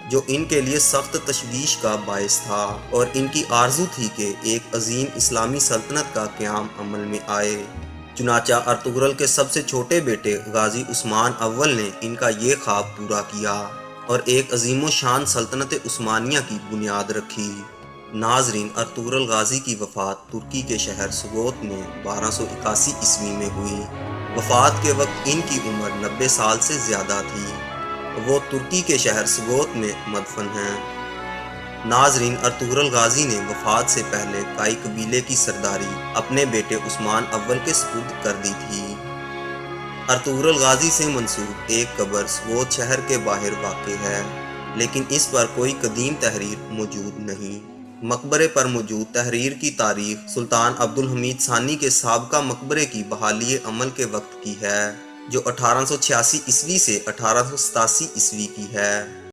जो इनके लिए सख्त तशवीश का बायस था और इनकी आरजू थी कि एक अजीम इस्लामी सल्तनत का क़याम अमल में आए। चुनाचा अर्तुगरुल के सबसे छोटे बेटे गाजी उस्मान अव्वल ने इनका ये ख्वाब पूरा किया और एक अजीम शान सल्तनत उस्मानिया की बुनियाद रखी। नाजरीन, अर्तुगरुल गाजी की वफ़ात तुर्की के शहर सुगोत में 1281 ईस्वी में हुई। वफ़ात के वक्त इनकी उम्र 90 साल से ज़्यादा थी। वो तुर्की के शहर सुगोत में मदफन हैं। नाजरीन, अर्तुगरुल गाजी ने वफ़ात से पहले काई कबीले की सरदारी अपने बेटे उस्मान अव्वल के सुपुर्द कर दी थी। अर्तुगरुल गाजी से मंसूब एक कब्र सुगोत शहर के बाहर वाक़ है, लेकिन इस पर कोई कदीम तहरीर मौजूद नहीं। मकबरे पर मौजूद तहरीर की तारीख सुल्तान अब्दुल हमीद सानी के साबका मकबरे की बहाली अमल के वक्त की है, जो 1886 ईस्वी से 1887 ईस्वी की है।